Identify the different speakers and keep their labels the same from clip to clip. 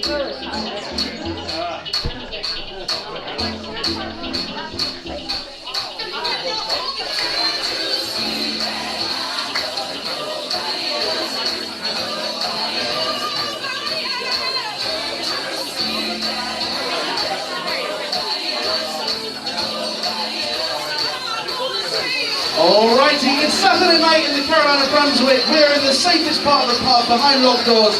Speaker 1: Alrighty, it's Saturday night in the Carolina Brunswick. We're in the safest part of the pub, behind locked doors.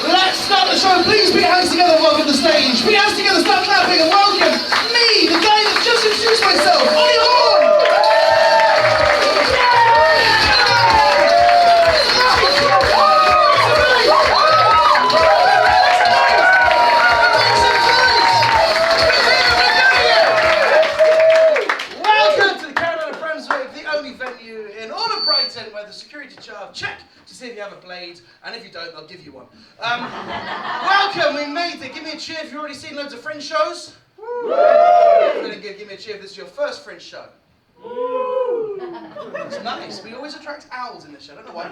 Speaker 1: Let's start the show. Please put your hands together, welcome to the stage. Put your hands together, start clapping, and welcome me, the guy that just introduced myself, Ollie Horn! Brighton, where the security child check to see if you have a blade, and if you don't, they'll give you one. Welcome, we made it. Give me a cheer if you've already seen loads of Fringe shows. Really good. Give me a cheer if this is your first Fringe show. It's nice. We always attract owls in this show. I don't know why.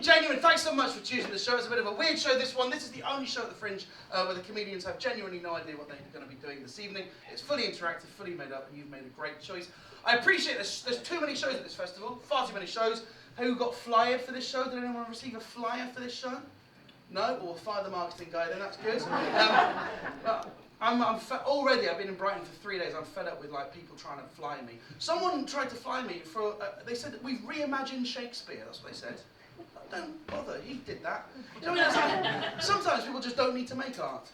Speaker 1: Genuine, thanks so much for choosing the show. It's a bit of a weird show, this one. This is the only show at the Fringe where the comedians have genuinely no idea what they're going to be doing this evening. It's fully interactive, fully made up, and you've made a great choice. I appreciate this. There's too many shows at this festival. Far too many shows. Who got flyered for this show? Did anyone receive a flyer for this show? No? Well, we'll fire the marketing guy then. That's good. Already, I've been in Brighton for 3 days. I'm fed up with people trying to fly me. Someone tried to fly me for. They said that we've reimagined Shakespeare. That's what they said. Don't bother. He did that. You know what I mean? Sometimes people just don't need to make art.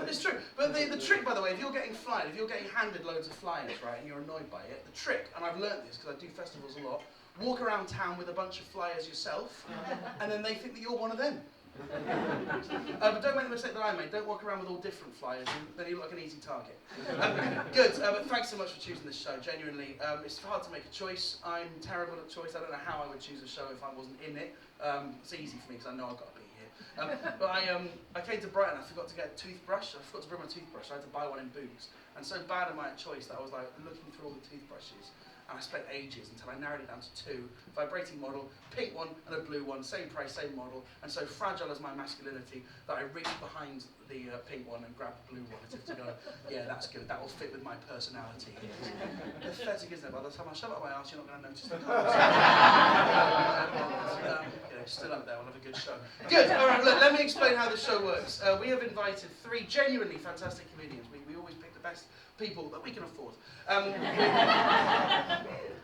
Speaker 1: It's true. But the trick, by the way, if you're getting flyers, if you're getting handed loads of flyers, right, and you're annoyed by it, the trick, and I've learned this because I do festivals a lot, walk around town with a bunch of flyers yourself, and then they think that you're one of them. But don't make the mistake that I made. Don't walk around with all different flyers, and then you look like an easy target. Good, but thanks so much for choosing this show, genuinely. It's hard to make a choice. I'm terrible at choice. I don't know how I would choose a show if I wasn't in it. It's easy for me because I know I've got to be here. But I came to Brighton, I forgot to get a toothbrush. I forgot to bring my toothbrush. I had to buy one in Boots. And so bad am I at choice that I was looking through all the toothbrushes. And I spent ages until I narrowed it down to two. Vibrating model, pink one and a blue one, same price, same model. And so fragile as my masculinity that I reached behind the pink one and grabbed the blue one as if to go, yeah, that's good, that will fit with my personality. Pathetic, isn't it? By the time I shove it up my arse, you're not going to notice the colours. Still up there, we'll have a good show. Good, all right, look, let me explain how this show works. We have invited 3 genuinely fantastic comedians. We always pick the best people that we can afford.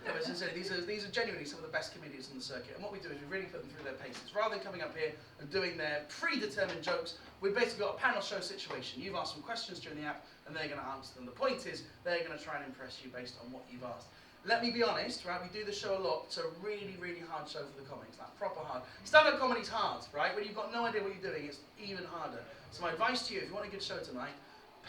Speaker 1: But sincerely, these are genuinely some of the best comedians on the circuit, and what we do is we really put them through their paces. Rather than coming up here and doing their predetermined jokes, we've basically got a panel show situation. You've asked some questions during the app, and they're going to answer them. The point is, they're going to try and impress you based on what you've asked. Let me be honest, right, we do the show a lot. It's a really, really hard show for the comics, proper hard. Stand-up comedy's hard, right? When you've got no idea what you're doing, it's even harder. So my advice to you, if you want a good show tonight,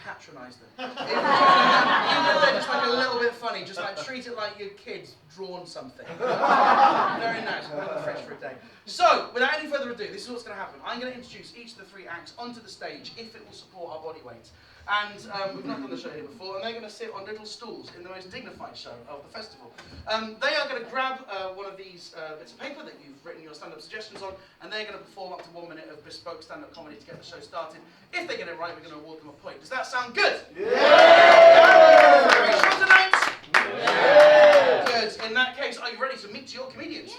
Speaker 1: patronise them. Even if they're just a little bit funny, just treat it like your kid's drawn something. Very nice, we'll have the Fringe for a day. So, without any further ado, this is what's going to happen. I'm going to introduce each of the 3 acts onto the stage, if it will support our body weight. And we've not done the show here before, and they're going to sit on little stools in the most dignified show of the festival. They are going to grab one of these bits of paper that you've written your stand-up suggestions on, and they're going to perform up to 1 minute of bespoke stand-up comedy to get the show started. If they get it right, we're going to award them a point. Does that sound good? Yeah! Very short tonight? Yeah! Good. In that case, are you ready to meet your comedians?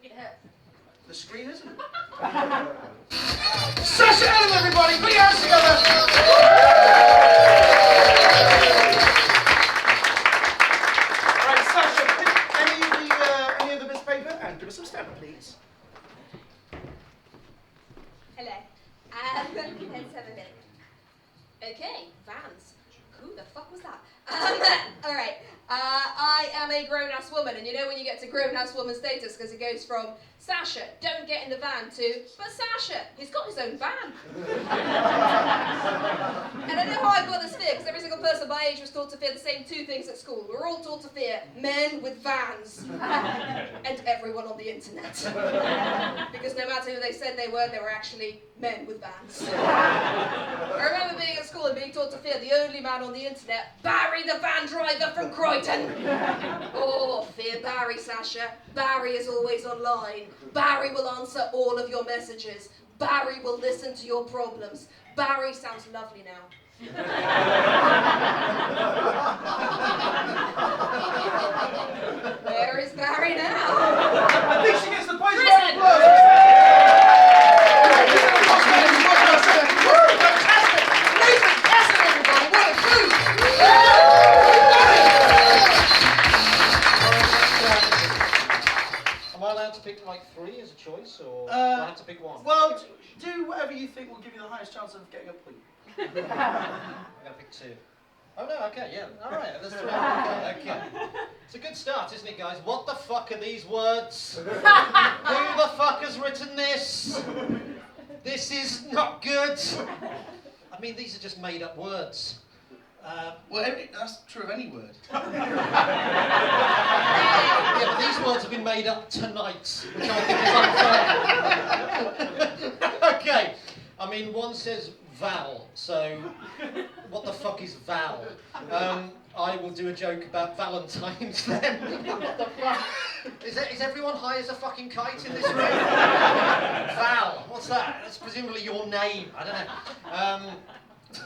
Speaker 1: Yeah! The screen, isn't it? Sasha Ellen, everybody! Put your hands together! Right, Sasha, pick any of the bits of paper and give us some stamp, please.
Speaker 2: Hello. Let's have a bit. Okay, Vans. Who the fuck was that? Alright. I am a grown-ass woman, and you know when you get to grown-ass woman status, because it goes from Sasha, don't get in the van, to, but Sasha, he's got his own van. And I know how I got this fear, because every single person my age was taught to fear the same 2 things at school. We were all taught to fear men with vans, and everyone on the internet. Because no matter who they said they were actually men with vans. I remember being at school and being taught to fear the only man on the internet, Barry the van driver from Brighton. Oh, not fear Barry, Sasha. Barry is always online. Barry will answer all of your messages. Barry will listen to your problems. Barry sounds lovely now. Where is Barry now?
Speaker 1: I think she gets the point.
Speaker 2: Prison.
Speaker 3: Am I allowed to pick like 3 as a choice, or do I have to pick 1?
Speaker 1: Well, do whatever you think will give you the highest chance of getting a point.
Speaker 3: I'm gonna pick 2. Oh no, okay, yeah, alright, let's try it. Okay. It's a good start, isn't it, guys? What the fuck are these words? Who the fuck has written this? This is not good. I mean, these are just made up words.
Speaker 1: Well, that's true of any word.
Speaker 3: Yeah, but these words have been made up tonight, which I think is unfair. Okay, I mean, one says Val, so what the fuck is Val? I will do a joke about Valentine's then. What the fuck? Is everyone high as a fucking kite in this room? Val, what's that? That's presumably your name, I don't know.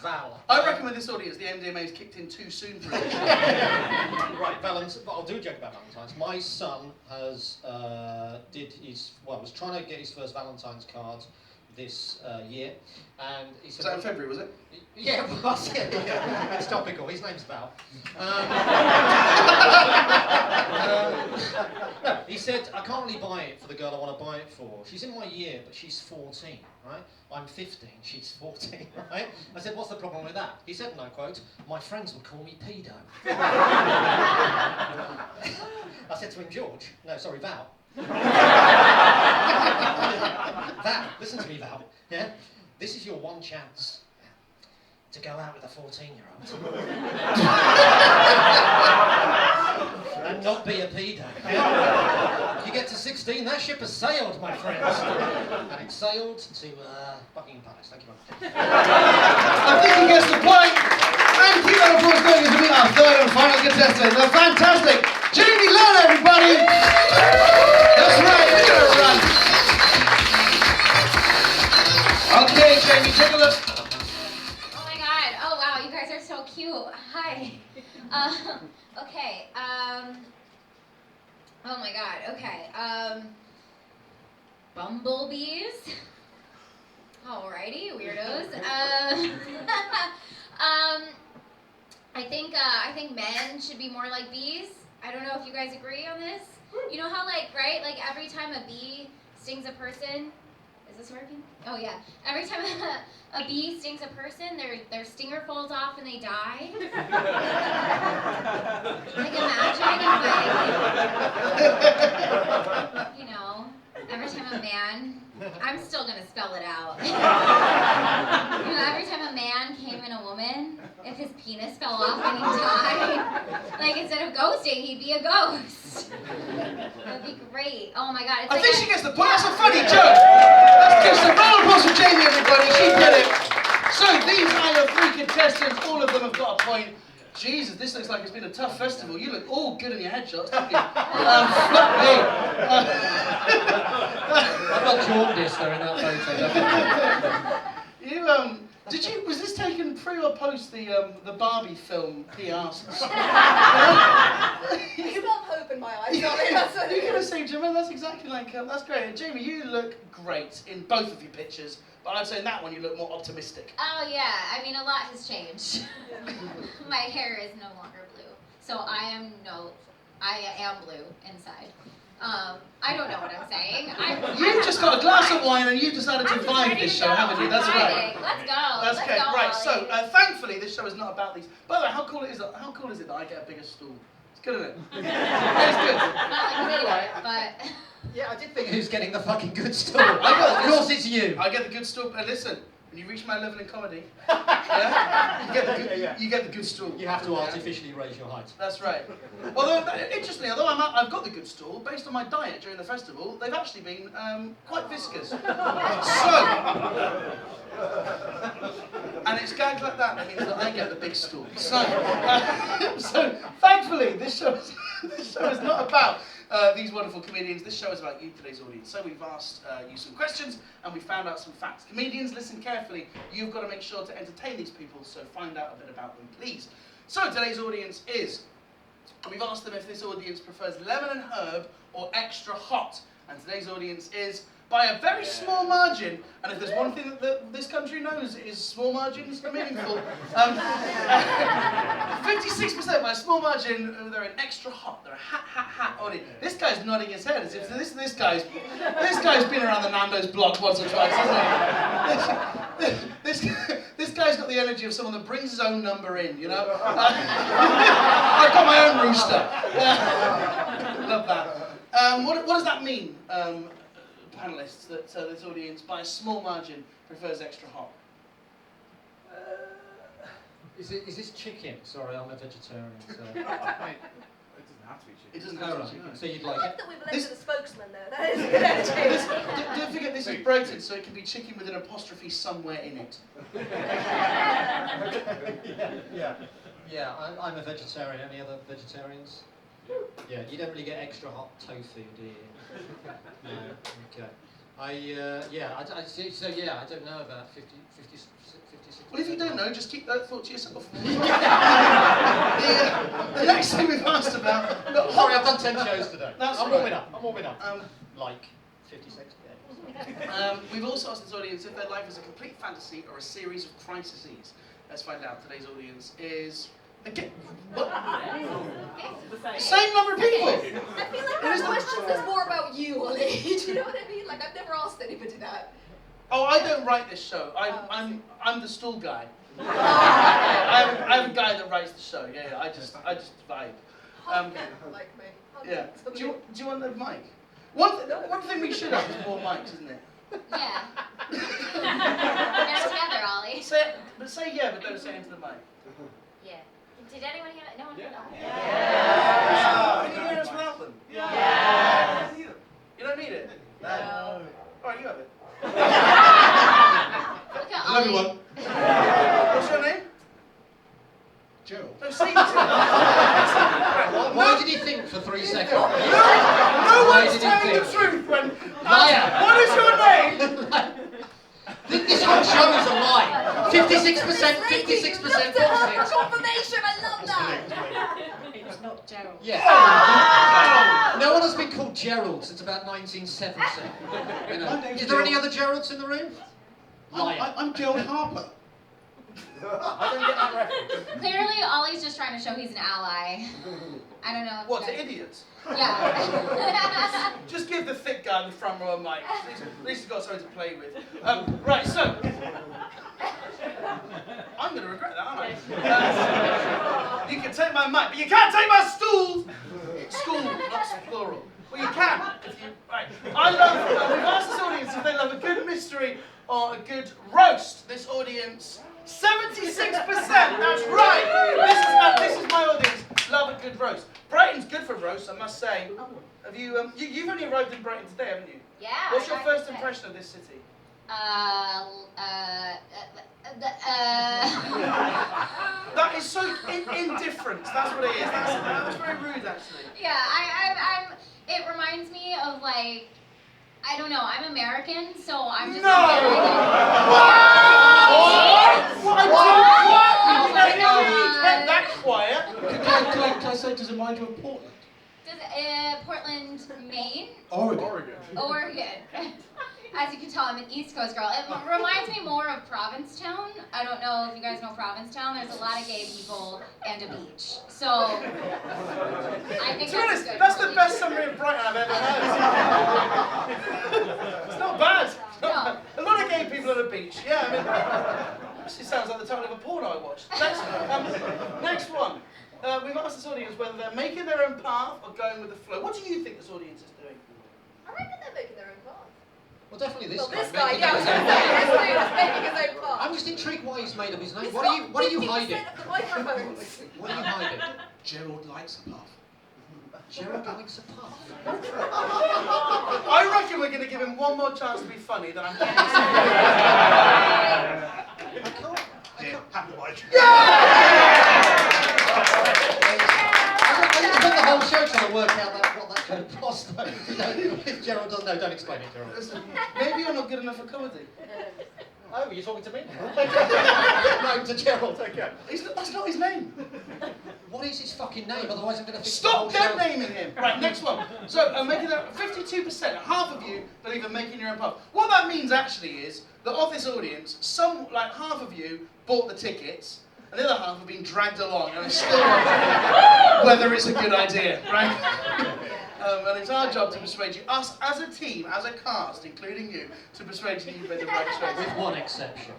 Speaker 3: Val.
Speaker 1: I reckon with this audience, the MDMA's kicked in too soon for it.
Speaker 3: Right, Valentine's. I'll do a joke about Valentine's. My son has was trying to get his first Valentine's card this year, and he said.
Speaker 1: Was that in February, was it?
Speaker 3: Yeah, it was. Yeah. It's topical. His name's Val. No, he said, I can't really buy it for the girl I want to buy it for. She's in my year, but she's 14, right? I'm 15, she's 14, right? I said, what's the problem with that? He said, and I quote, my friends would call me pedo. I said to him, George, no, sorry, Val. Val, listen to me, Val, yeah? This is your one chance to go out with a 14-year-old and not be a pedo. You get to 16, that ship has sailed, my friends. And it sailed to Buckingham Palace. Thank you very much.
Speaker 1: I think he gets the point. And keep that applause going as we meet our third and final contestant. The fantastic Jamie Lynn, everybody. That's right, we're going to run. Okay, Jamie, take a look.
Speaker 4: Oh my god. Oh wow, you guys are so cute. Hi. Okay. Oh my god. Okay. Bumblebees. Alrighty, weirdos. I think men should be more like bees. I don't know if you guys agree on this. You know how right? Every time a bee stings a person, is this working? Oh yeah. Every time a bee stings a person, their stinger falls off and they die. Imagine if every time a man, I'm still gonna spell it out. Every time a man came in a woman, if his penis fell off and he died, instead of ghosting, he'd be a ghost. That'd be great. Oh my god.
Speaker 1: I think she gets the point. That's a funny joke. Let's give some round of applause for Jamie, everybody. She did it. So these are your 3 contestants. All of them have got a point. Jesus, this looks like it's been a tough festival. You look all good in your headshots, don't you?
Speaker 3: I've got jaundice though in that photo.
Speaker 1: Was this taken pre or post the Barbie film PR?
Speaker 2: I felt hope in my eyes.
Speaker 1: You're going to say, Jimmy, that's exactly like, that's great. And Jamie, you look great in both of your pictures, but I'd say in that one you look more optimistic.
Speaker 4: Oh yeah, I mean a lot has changed. My hair is no longer blue, so I am blue inside. I don't know what I'm saying.
Speaker 1: You've just got a glass of wine and you've decided to vibe this show, haven't you? That's right.
Speaker 4: Let's go.
Speaker 1: That's okay. Right. So thankfully this show is not about these. By the way, how cool is it that I get a bigger stool? It's good, isn't it? It's good.
Speaker 4: Not like right. But
Speaker 3: yeah, I did think who's getting the fucking good stool. Of course it's you.
Speaker 1: I get the good stool. And listen, When you reach my level in comedy, yeah, you get the good stool.
Speaker 3: You have to artificially raise your height.
Speaker 1: That's right. Although, interestingly, although I've got the good stool, based on my diet during the festival, they've actually been quite viscous. So, and it's gags like that means that I get the big stool. So, so thankfully, this show is not about these wonderful comedians. This show is about you, today's audience. So we've asked you some questions and we found out some facts. Comedians, listen carefully. You've got to make sure to entertain these people, so find out a bit about them, please. So today's audience is, we've asked them if this audience prefers lemon and herb or extra hot. And today's audience is, by a very small margin, and if there's one thing that this country knows is small margins are meaningful, 56% by a small margin, they're an extra hot, they're a hat audience. This guy's nodding his head as if this guy's been around the Nando's block once or twice, hasn't he? This guy's got the energy of someone that brings his own number in, you know? I've got my own rooster. Love that. What does that mean? Panelists, that this audience, by a small margin, prefers extra hot.
Speaker 3: Is this chicken? Sorry, I'm a vegetarian. So.
Speaker 5: It doesn't have to be chicken.
Speaker 1: It doesn't have to be
Speaker 3: Right.
Speaker 1: chicken.
Speaker 3: So you'd
Speaker 2: I
Speaker 3: like
Speaker 2: love
Speaker 3: it?
Speaker 2: that we've elected a spokesman though. That is a good energy.
Speaker 1: Don't forget this is Brighton, so it can be chicken with an apostrophe somewhere in it.
Speaker 3: Yeah, I'm a vegetarian. Any other vegetarians? Yeah, you don't really get extra hot tofu, do you? No. Okay. I don't know about 56.
Speaker 1: Well, if you don't know, just keep that thought to yourself. The next thing we've asked about... Look,
Speaker 3: Sorry, I've done 10 shows today.
Speaker 1: That's
Speaker 3: I'm
Speaker 1: right.
Speaker 3: warming up. Like 56.
Speaker 1: We've also asked this audience if their life is a complete fantasy or a series of crises. Let's find out. Today's audience is... Again, what? Same number of people!
Speaker 2: I feel like that question is more about you, Ollie. Do you know what I mean? Like, I've never asked anybody that.
Speaker 1: Oh, I don't write this show. I'm the stool guy. I have a guy that writes the show. Yeah, I just vibe.
Speaker 2: Like me.
Speaker 1: Yeah. Do you want the mic? One thing we should have is more mics, isn't it?
Speaker 4: Yeah. Get it together, Ollie.
Speaker 1: Say yeah, but don't say it into the mic.
Speaker 4: Yeah. Did anyone hear that? No one heard that?
Speaker 1: Can you hear us without them?
Speaker 5: Yeah.
Speaker 1: You don't need it?
Speaker 2: No.
Speaker 1: Alright, you have it.
Speaker 4: Look at
Speaker 5: Hello,
Speaker 4: Ollie.
Speaker 5: everyone.
Speaker 1: What's your name?
Speaker 5: Gerald.
Speaker 1: No, say it.
Speaker 3: Why did he think for 3 seconds?
Speaker 1: No
Speaker 3: Why
Speaker 1: one's
Speaker 3: did he
Speaker 1: telling the
Speaker 3: think?
Speaker 1: truth when...
Speaker 3: Liar.
Speaker 1: What is your name?
Speaker 3: This whole show is a lie. 56%, 56%,
Speaker 2: Confirmation, I love that.
Speaker 6: It's not Gerald.
Speaker 3: Yeah. No one has been called Gerald since about 1970. You know.
Speaker 5: My name's
Speaker 3: Is there any
Speaker 5: Gerald.
Speaker 3: other Geralds in the room? Liar.
Speaker 5: I'm Gerald Harper.
Speaker 3: I don't get that reference.
Speaker 4: Clearly, Ollie's just trying to show he's an ally. I don't know. If
Speaker 1: What,
Speaker 4: you
Speaker 1: to
Speaker 4: guys-
Speaker 1: idiots?
Speaker 4: Yeah.
Speaker 1: Just give the thick guy in the front row a mic. At least he's got something to play with. Right, so... I'm going to regret that, aren't I? You can take my mic, but you can't take my stool! School, not plural. Well, you can, if you... Right. We've asked this audience if they love a good mystery or a good roast. This audience, 76%! That's right! This is my audience. Love a good roast. Brighton's good for roast, I must say. Have you, you've only arrived in Brighton today, haven't you?
Speaker 4: Yeah.
Speaker 1: What's your
Speaker 4: I
Speaker 1: first
Speaker 4: can say.
Speaker 1: impression of this city? That is so indifference. That's what it is. That's very rude, actually.
Speaker 4: Yeah, it reminds me of like, I don't know, I'm American, so I'm just...
Speaker 1: No! What?
Speaker 4: Oh my
Speaker 1: You
Speaker 4: God.
Speaker 1: kept that quiet.
Speaker 5: Can I say, does it mind you of Portland?
Speaker 4: Does, Portland, Maine?
Speaker 5: Oregon.
Speaker 4: Oregon. As you can tell, I'm an East Coast girl. It reminds me more of Provincetown. I don't know if you guys know Provincetown. There's a lot of gay people and a beach. So, I think
Speaker 1: To be honest,
Speaker 4: that's a good
Speaker 1: that's the
Speaker 4: relation.
Speaker 1: best summary of Brighton I've ever heard. It's not bad.
Speaker 4: No.
Speaker 1: A lot of gay people at a beach. Yeah, I mean, actually sounds like the title of a porno I watched. Next one. We've asked this audience whether they're making their own path or going with the flow. What do you think this audience is doing?
Speaker 2: I reckon they're making their own path.
Speaker 3: Well, definitely this
Speaker 2: Well,
Speaker 3: guy.
Speaker 2: this guy,
Speaker 3: making
Speaker 2: yeah, I
Speaker 3: up
Speaker 2: was
Speaker 3: his
Speaker 2: going
Speaker 3: own
Speaker 2: to say,
Speaker 3: name.
Speaker 2: this dude is making his own part.
Speaker 3: I'm just intrigued why he's made up his name.
Speaker 2: He's
Speaker 3: What
Speaker 2: got
Speaker 3: are you
Speaker 2: 50%
Speaker 3: hiding?
Speaker 2: of the microphones.
Speaker 3: What are you hiding?
Speaker 5: Gerald likes a puff.
Speaker 3: Gerald likes a puff.
Speaker 1: I reckon we're going to give him one more chance to be funny, then I'm getting
Speaker 5: Yeah, have a watch.
Speaker 3: I spent the whole show trying to work out what that kind of cost. If Gerald doesn't know, don't explain it, Gerald.
Speaker 1: Listen, maybe you're not good enough for comedy.
Speaker 3: Oh, you're talking to me now? No, to Gerald, okay.
Speaker 1: That's not his name.
Speaker 3: What is his fucking name? Otherwise I'm going to fix
Speaker 1: Stop
Speaker 3: the whole
Speaker 1: dead naming him. Right, next one. So, making that 52%, half of you believe in making your own puff. What that means actually is that of this audience, half of you bought the tickets, and the other half have been dragged along and are still wondering whether it's a good idea, right? And it's our job to persuade you, us as a team, as a cast, including you, to persuade you you've made the right choice.
Speaker 3: With one exception.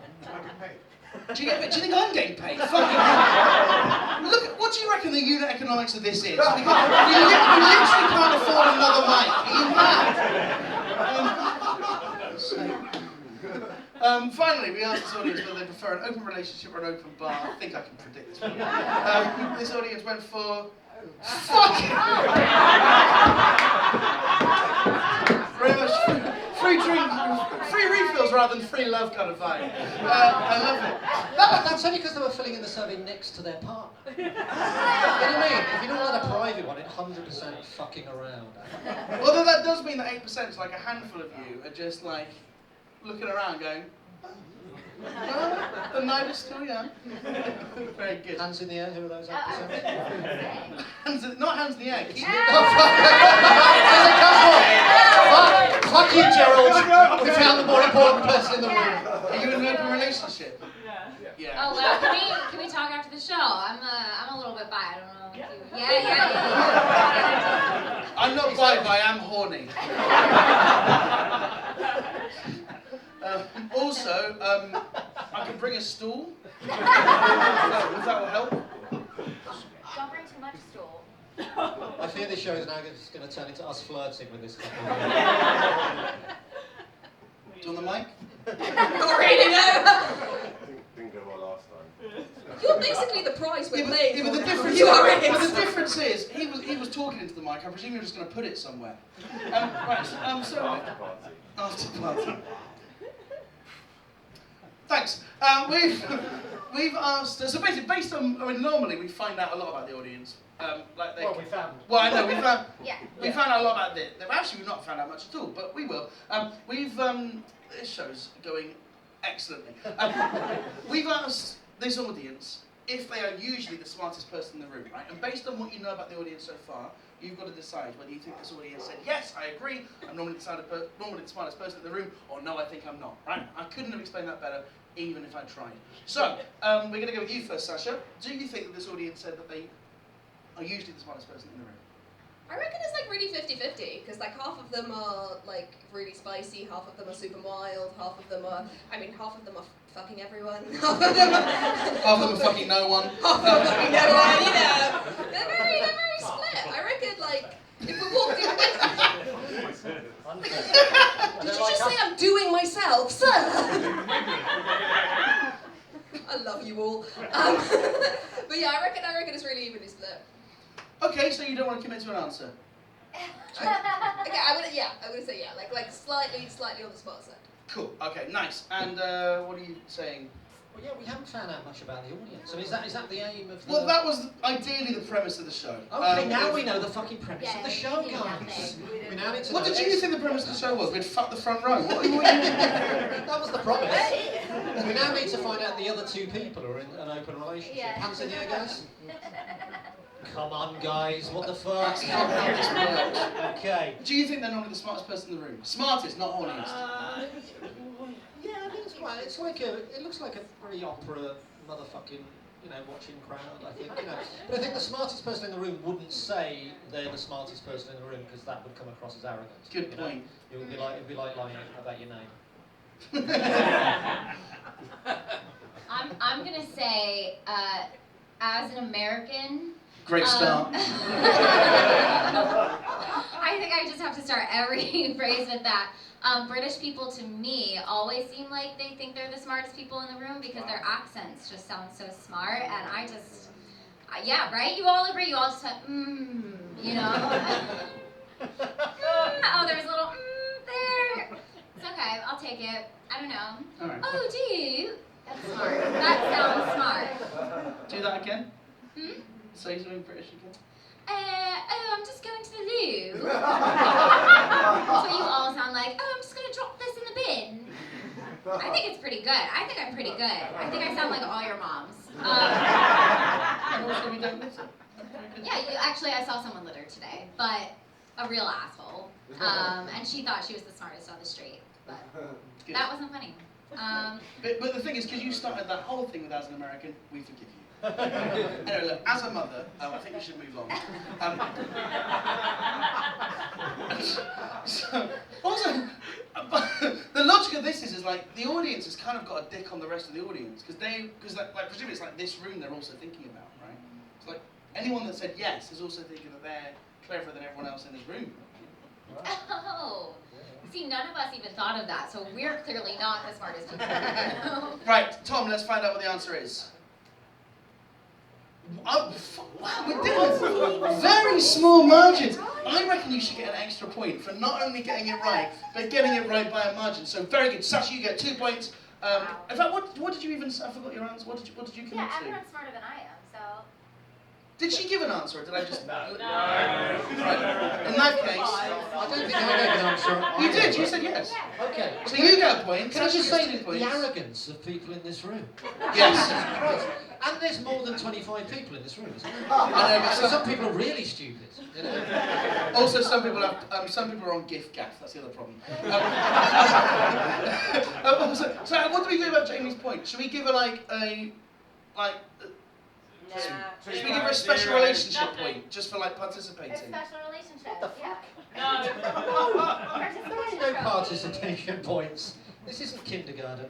Speaker 1: Do you think I'm getting paid? Fucking hell. Look, what do you reckon the unit economics of this is? You literally can't afford another mic. Are you mad? Finally, we asked this audience whether they prefer an open relationship or an open bar. I think I can predict this one. This audience went for... Fuck! Very much free drinks, free refills rather than free love kind of vibe. I love it.
Speaker 3: That's only because they were filling in the survey next to their partner. You know what I mean? If you don't let a private one, it's 100% fucking around.
Speaker 1: Although that does mean that 8% is like a handful of you are just like looking around going, the night is still young. Very good.
Speaker 3: Hands in the air, who are those 8%?
Speaker 1: Not hands in the air. Keep
Speaker 3: Oh, fuck! There's a couple! Fuck you, Gerald! We found the more important person in the room.
Speaker 1: Are you in an open relationship? Yeah.
Speaker 4: Oh well, can we talk after the show? I'm a little bit bi. I don't know. If you, yeah.
Speaker 1: I'm not bi, but I am horny. Also, I can bring a stool. If that will help.
Speaker 4: Don't bring too much stool.
Speaker 3: I fear this show is now just going to turn into us flirting with this couple.
Speaker 1: Do you want the mic?
Speaker 2: Not really, no.
Speaker 7: Didn't go well last time.
Speaker 2: You're basically the prize we're paying
Speaker 1: But the
Speaker 2: for.
Speaker 1: difference,
Speaker 2: You are
Speaker 1: but
Speaker 2: it.
Speaker 1: the difference is he was talking into the mic. I presume you're just going to put it somewhere. Right. So
Speaker 7: After party.
Speaker 1: after party. Thanks. We've asked. So basically, based on, I mean, normally we find out a lot about the audience. Like they.
Speaker 3: Well, we found.
Speaker 1: Well, I know we found.
Speaker 4: Yeah.
Speaker 1: We found out a lot about this. Actually, we've not found out much at all, but we will. This show's going excellently. We've asked this audience if they are usually the smartest person in the room, right? And based on what you know about the audience so far, you've got to decide whether you think this audience said, yes, I agree, I'm normally the smartest person in the room, or no, I think I'm not, right? I couldn't have explained that better, even if I tried. So, we're going to go with you first, Sasha. Do you think that this audience said that they are usually the smartest person in the room?
Speaker 2: I reckon it's like really 50-50, because like half of them are like really spicy, half of them are super mild, half of them are fucking everyone, half of them are
Speaker 1: fucking no one.
Speaker 2: half of them are fucking no one, you know. They're very split. I reckon like, if we walked in... Did you just say I'm doing myself, sir? I love you all. But yeah, I reckon it's really evenly split.
Speaker 1: Okay, so you don't want to commit to an answer?
Speaker 2: Okay, I would say yeah, like slightly on the smart side.
Speaker 1: Cool. Okay, nice. And what are you saying?
Speaker 3: Well, yeah, we haven't found out much about the audience. So is that the aim of the...
Speaker 1: Well, that was ideally the premise of the show.
Speaker 3: Okay, now we know the fucking premise
Speaker 4: Yeah,
Speaker 3: of the
Speaker 4: we
Speaker 3: show,
Speaker 4: did
Speaker 3: guys.
Speaker 4: nothing.
Speaker 3: We now need to
Speaker 1: What
Speaker 3: know.
Speaker 1: did you think the premise of the show was? We'd fuck the front row.
Speaker 3: That was the promise. We now need to find out the other two people who are in an open relationship.
Speaker 4: Yeah.
Speaker 3: Hands in the air, guys. Come on, guys. What the fuck?
Speaker 1: That's not how this works.
Speaker 3: Okay.
Speaker 1: Do you think they're normally the smartest person in the room? Smartest, not horniest.
Speaker 3: Yeah, I think it's quite. It's like a. It looks like a very opera motherfucking, watching crowd. I think, But I think the smartest person in the room wouldn't say they're the smartest person in the room because that would come across as arrogant.
Speaker 1: Good point.
Speaker 3: It would be like lying about your name.
Speaker 4: I'm gonna say, as an American.
Speaker 1: Great start.
Speaker 4: I think I just have to start every phrase with that. British people, to me, always seem like they think they're the smartest people in the room because their accents just sound so smart, and I just, yeah, right? You all agree, you all just went, you know? Oh, there's a little there. It's okay, I'll take it. I don't know.
Speaker 1: All right.
Speaker 4: Oh, do you? That's smart. That sounds smart.
Speaker 1: Do that again.
Speaker 4: Hmm?
Speaker 1: Say something British again.
Speaker 4: I'm just going to the loo. That's what you all sound like. Oh, I'm just going to drop this in the bin. I think it's pretty good. I think I'm pretty good. I think I sound like all your moms.
Speaker 1: And also we don't listen.
Speaker 4: Yeah, actually, I saw someone litter today, but a real asshole. And she thought she was the smartest on the street, but that wasn't funny.
Speaker 1: But the thing is, because you started that whole thing with as an American, we forgive you. Anyway, look, as a mother, I think we should move on. So, also, the logic of this is like the audience has kind of got a dick on the rest of the audience because like presumably it's like this room they're also thinking about, right? It's like anyone that said yes is also thinking that they're cleverer than everyone else in this room.
Speaker 4: Oh. See, none of us even thought of that, so we're clearly not the smartest people.
Speaker 1: Right, Tom, let's find out what the answer is. Oh, wow, we're doing very small margins. I reckon you should get an extra point for not only getting it right, but getting it right by a margin. So very good. Sasha, you get 2 points. In fact, what did you even, I forgot your answer. What did you commit
Speaker 4: Yeah,
Speaker 1: to?
Speaker 4: everyone's smarter than I am, so...
Speaker 1: Did she give an answer or did I just...
Speaker 5: No.
Speaker 1: Right. In that case...
Speaker 3: I don't think I gave an answer.
Speaker 1: You did, you said yes.
Speaker 3: Okay.
Speaker 1: So you get a point.
Speaker 3: Can I just
Speaker 1: Sasha
Speaker 3: say
Speaker 1: gets 2
Speaker 3: the
Speaker 1: points.
Speaker 3: arrogance of people in this room?
Speaker 1: Yes.
Speaker 3: Christ. And there's more than 25 people in this room, isn't there?
Speaker 1: I know, but
Speaker 3: So some people are really stupid. You know?
Speaker 1: Also, some people are on gift gaff. That's the other problem. So what do we do about Jamie's point? Should we give her should we give her a special relationship point just for like participating?
Speaker 4: A special relationship.
Speaker 3: What the fuck?
Speaker 4: Yeah.
Speaker 3: No participation points. This isn't kindergarten.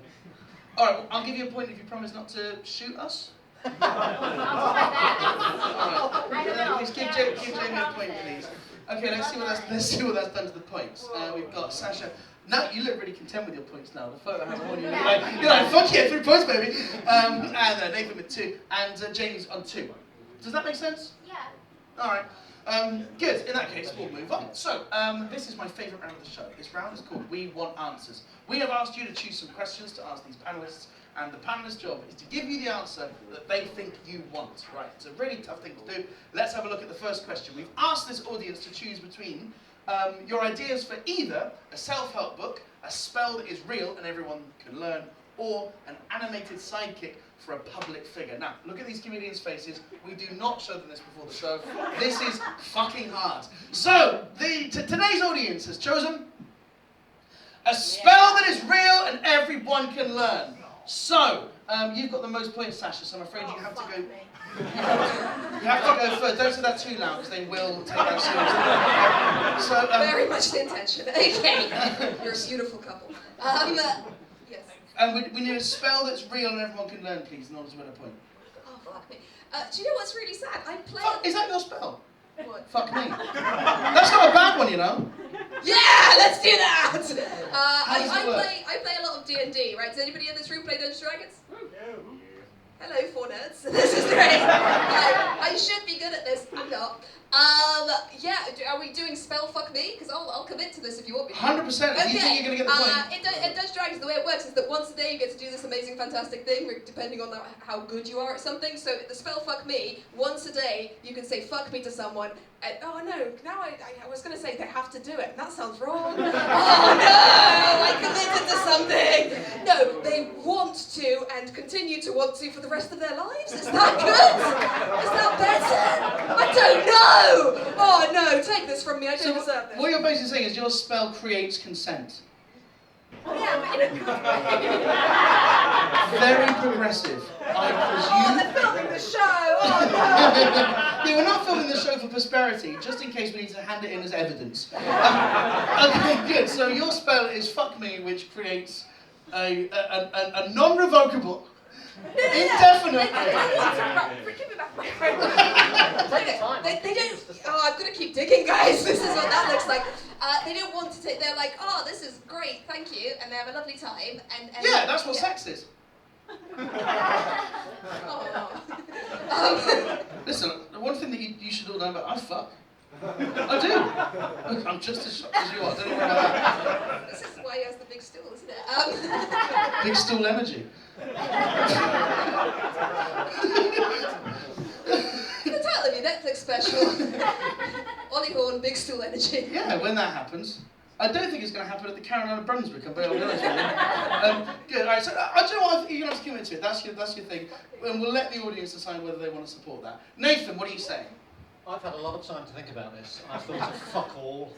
Speaker 1: All right, well, I'll give you a point if you promise not to shoot us.
Speaker 4: I'll try that.
Speaker 1: All right.
Speaker 4: I don't know.
Speaker 1: Please give Jamie a point, please. Okay, let's see what that's done to the points. We've got Sasha. Now you look really content with your points now. The photo has on you. You're like, fuck yeah, 3 points, baby. And Nathan with 2, and Jamie's on 2. Does that make sense?
Speaker 4: Yeah.
Speaker 1: All right. Good. In that case, we'll move on. So, this is my favourite round of the show. This round is called We Want Answers. We have asked you to choose some questions to ask these panellists, and the panellists' job is to give you the answer that they think you want. Right? It's a really tough thing to do. Let's have a look at the first question. We've asked this audience to choose between your ideas for either a self-help book, a spell that is real and everyone can learn, or an animated sidekick for a public figure. Now, look at these comedians' faces. We do not show them this before the show. This is fucking hard. So, today's audience has chosen a spell that is real and everyone can learn. So, you've got the most points, Sasha, so I'm afraid you have to go... You have to go first. Don't say that too loud, because they will take that seriously. So,
Speaker 2: Very much the intention. Okay. You're a beautiful couple. Yes.
Speaker 1: And we need a spell that's real and everyone can learn, please, in order to win a point.
Speaker 2: Oh, fuck me. Do you know what's really sad? I play...
Speaker 1: Is that your spell?
Speaker 2: What?
Speaker 1: Fuck me. That's not a bad one, you know.
Speaker 2: Yeah, let's do that!
Speaker 1: How does it work?
Speaker 2: I play a lot of D&D, right? Does anybody in this room play Dungeons & Dragons? Hello, 4 nerds. This is great. I should be good at this. I'm not. Yeah, are we doing spell fuck me? Because I'll commit to this if you want me to.
Speaker 1: 100%. Do you think you're going to get the point?
Speaker 2: In Dungeons & Dragons, the way it works is that once a day you get to do this amazing, fantastic thing, depending on how good you are at something. So the spell fuck me, once a day you can say fuck me to someone. And, oh no, now I was going to say they have to do it, and that sounds wrong. Oh no, I committed to something. No, they want to and continue to want to for the rest of their lives. Is that good? Is that better? I don't know. Oh no, take this from me. I don't deserve this.
Speaker 1: What you're basically saying is your spell creates consent.
Speaker 2: Yeah, but in a good way.
Speaker 1: Very progressive, I presume.
Speaker 2: Oh, they're filming the show. Oh no.
Speaker 1: Yeah, we're not filming the show for prosperity, just in case we need to hand it in as evidence. Okay, good. So your spell is fuck me, which creates a non-revocable Indefinite.
Speaker 2: Give me back my phone.
Speaker 3: Take your time.
Speaker 2: They don't. Oh, I'm gonna keep digging, guys. This is what that looks like. They don't want to take. They're like, oh, this is great, thank you, and they have a lovely time. And
Speaker 1: Yeah, that's what sex is.
Speaker 2: Oh.
Speaker 1: Listen, the one thing that you should all know about, I fuck. I do. Look, I'm just as shocked as you are. Don't worry about that.
Speaker 2: This is why he has the big stool, isn't it?
Speaker 1: Big stool energy.
Speaker 2: The title of your Netflix special. Ollie Horn, Big Stool Energy.
Speaker 1: Yeah, when that happens. I don't think it's going to happen at the Carolina Brunswick, I'm very honest with you. Good, alright, so I do you know what, you're going to have to commit to it, that's your thing, and we'll let the audience decide whether they want to support that. Nathan, what are you saying?
Speaker 3: I've had a lot of time to think about this. I thought of fuck all.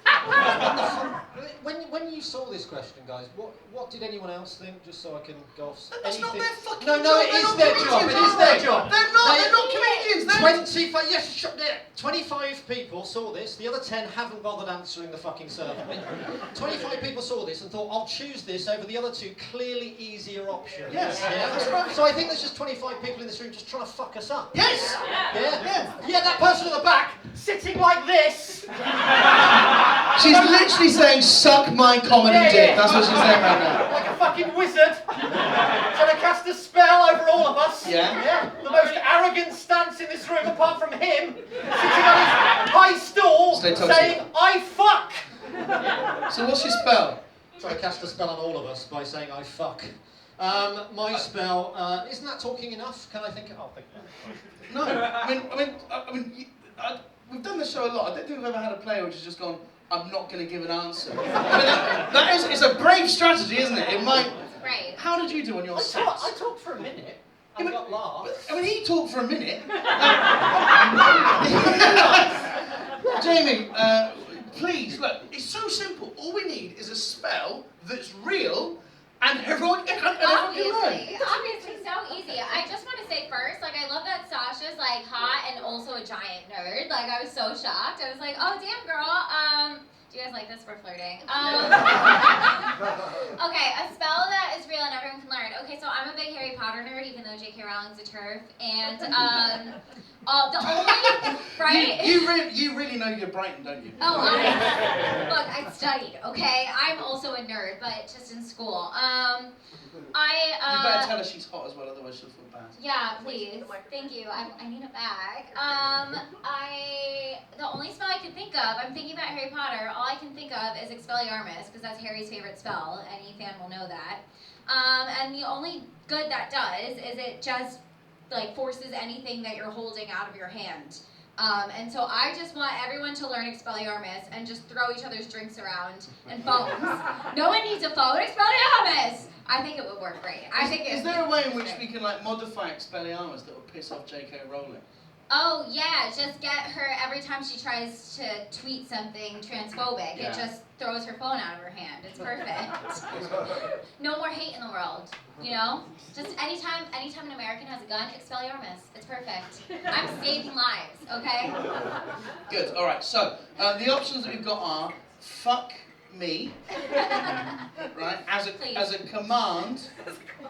Speaker 3: when you saw this question, guys, what did anyone else think? Just so I can go off.
Speaker 1: That's not their fucking
Speaker 3: no,
Speaker 1: job.
Speaker 3: no, it is their job. It is their job.
Speaker 1: They're not comedians.
Speaker 3: 25. Yes, shut there. 25 people saw this. The other 10 haven't bothered answering the fucking survey. 25 people saw this and thought, I'll choose this over the other two clearly easier options.
Speaker 1: Yes.
Speaker 3: Yeah.
Speaker 1: That's right.
Speaker 3: So I think there's just 25 people in this room just trying to fuck us up.
Speaker 1: Yes.
Speaker 3: Yeah, that person at the back, sitting like this.
Speaker 1: She's literally saying, suck my comedy dick. That's what she's saying right now.
Speaker 3: Like a fucking wizard. Trying to cast a spell over all of us.
Speaker 1: Yeah.
Speaker 3: The most arrogant stance in this room, apart from him, sitting on his high stool,
Speaker 1: Stay toxic.
Speaker 3: saying, I fuck.
Speaker 1: So what's your spell?
Speaker 3: Trying to cast a spell on all of us by saying, I fuck. My spell, isn't that talking enough? Can I think? I'll think about it.
Speaker 1: No. I mean, we've done this show a lot. I don't think we've ever had a player which has just gone, I'm not going to give an answer. It's a brave strategy, isn't it? It might.
Speaker 4: Right.
Speaker 1: How did you do on your set?
Speaker 3: I talked for a minute. I got laughs.
Speaker 1: I mean, he talked for a minute. Jamie, please, look, it's so simple. All we need is a spell that's real and everyone can learn.
Speaker 4: Obviously, so easy. I just want to say first, like, I love that Sasha's, like, hot and also a giant nerd. Like, I was so shocked. I was like, oh, damn, girl, do you guys like this? We're flirting. Okay, a spell that is real and everyone can learn. Okay, so I'm a big Harry Potter nerd, even though J.K. Rowling's a turf. And, the only, right?
Speaker 1: You really know your Brighton, don't you?
Speaker 4: Oh, look, I studied, okay? I'm also a nerd, but just in school.
Speaker 1: You better tell her she's hot as well, otherwise she'll feel bad.
Speaker 4: Yeah, please. Thank you. I need a bag. The only spell I can think of, I'm thinking about Harry Potter, all I can think of is Expelliarmus, because that's Harry's favorite spell. Any fan will know that. And the only good that does is it just, like, forces anything that you're holding out of your hand. And so I just want everyone to learn Expelliarmus and just throw each other's drinks around and phones. No one needs a phone. Expelliarmus! I think it would work great.
Speaker 1: Is there a way in which we can, like, modify Expelliarmus that will piss off J.K. Rowling?
Speaker 4: Oh yeah, just get her every time she tries to tweet something transphobic,
Speaker 1: Yeah.
Speaker 4: it just throws her phone out of her hand. It's perfect. No more hate in the world, you know? Just anytime an American has a gun, Expelliarmus. It's perfect. I'm saving lives, okay?
Speaker 1: Good, alright, so the options that we've got are fuck me, right, as a command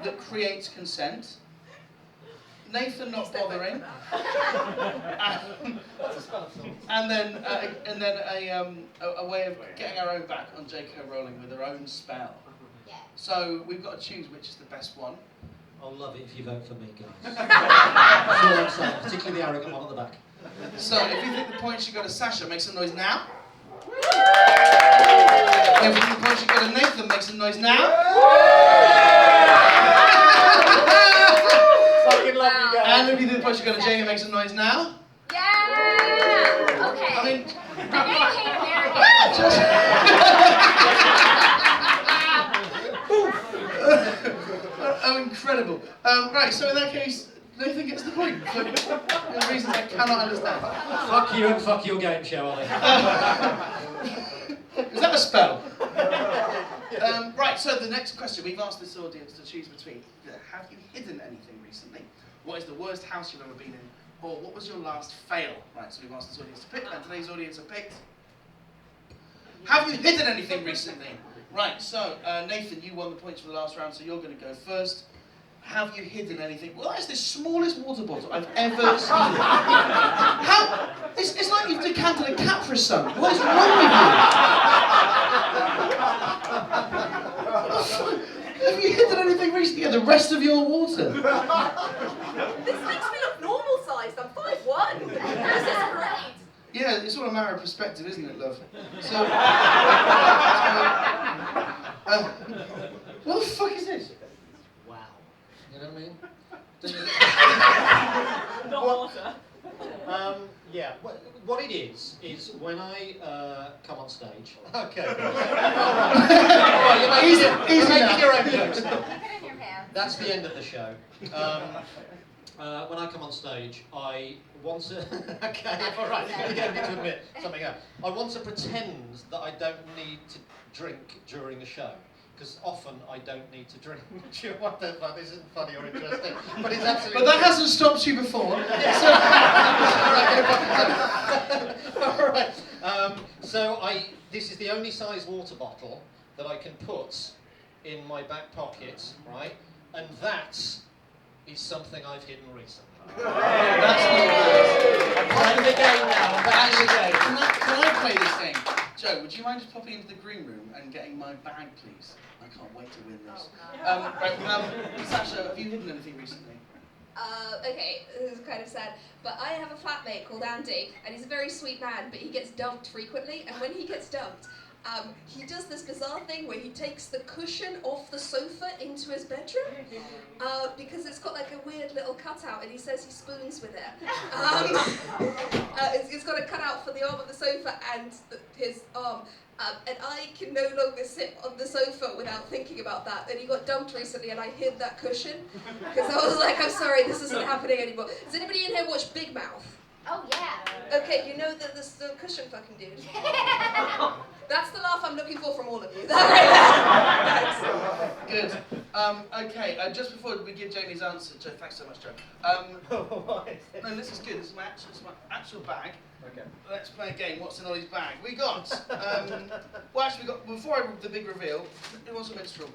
Speaker 1: that creates consent. Nathan not bothering, and then a way of getting our own back on J.K. Rowling with her own spell.
Speaker 4: Yeah.
Speaker 1: So we've got to choose which is the best one.
Speaker 3: I'll love it if you vote for me, guys. That's all I'm saying, particularly the arrogant one at the back.
Speaker 1: So if you think the point should go to Sasha, make some noise now. If you think the point should go to Nathan, make some noise now.
Speaker 3: Fucking love you guys.
Speaker 1: And if you think the point should go to Jamie, make some noise now.
Speaker 4: Yeah! Okay.
Speaker 1: I mean,
Speaker 4: I'm gonna hate Americans.
Speaker 1: oh, incredible. Right, so in that case, Nathan gets the point. For reasons I cannot understand.
Speaker 3: Fuck you and fuck your game show, Ollie.
Speaker 1: Is that a spell? Right, so the next question, we've asked this audience to choose between, have you hidden anything recently? What is the worst house you've ever been in? Or what was your last fail? Right, so we've asked this audience to pick, and today's audience have picked. Have you hidden anything recently? Right, so Nathan, you won the points for the last round, so you're going to go first. have you hidden anything? Well, that is the smallest water bottle I've ever seen. How? It's like you've decanted a Capri Sun. What is wrong with you? Have you hidden anything recently in the rest of your water?
Speaker 2: This makes me look normal sized. I'm 5'1". This is great.
Speaker 1: Yeah, it's all a matter of perspective, isn't it, love? So, what the fuck is this?
Speaker 3: Wow. You know what I mean?
Speaker 6: Not water.
Speaker 3: Yeah, what it is when I come on stage. Okay. You're making your own jokes now. That's the end of the show. When I come on stage, I want to. Okay, all right. You get me to admit something else. I want to pretend that I don't need to drink during the show. Because often I don't need to drink. What the fuck? This isn't funny or interesting, but it's absolutely.
Speaker 1: But that hasn't stopped you before.
Speaker 3: All right. So this is the only size water bottle that I can put in my back pocket, right? And that is something I've hidden recently.
Speaker 1: That's not bad.
Speaker 3: I'm playing the game now. I'm back in the game.
Speaker 1: Can I play this game? Joe, would you mind just popping into the green room and getting my bag, please? I can't wait to win this. Sasha, have you hidden anything recently?
Speaker 2: Okay, this is kind of sad, but I have a flatmate called Andy, and he's a very sweet man, but he gets dumped frequently, and when he gets dumped, he does this bizarre thing where he takes the cushion off the sofa into his bedroom, because it's got like a weird little cutout, and he says he spoons with it. It's got a cutout for the arm of the sofa and his arm. And I can no longer sit on the sofa without thinking about that. And he got dumped recently and I hid that cushion. Because I was like, I'm sorry, this isn't happening anymore. Does anybody in here watch Big Mouth?
Speaker 4: Oh, yeah.
Speaker 2: Okay, you know the cushion fucking dude. That's the laugh I'm looking for from all of you.
Speaker 1: Good. Okay, just before we give Jamie's answer, Joe, thanks so much, Joe. No, this is good. This is my actual bag.
Speaker 3: Okay.
Speaker 1: Let's play a game. What's in Ollie's bag? We got. Well, actually, we got. Before the big reveal, who wants a minstrel?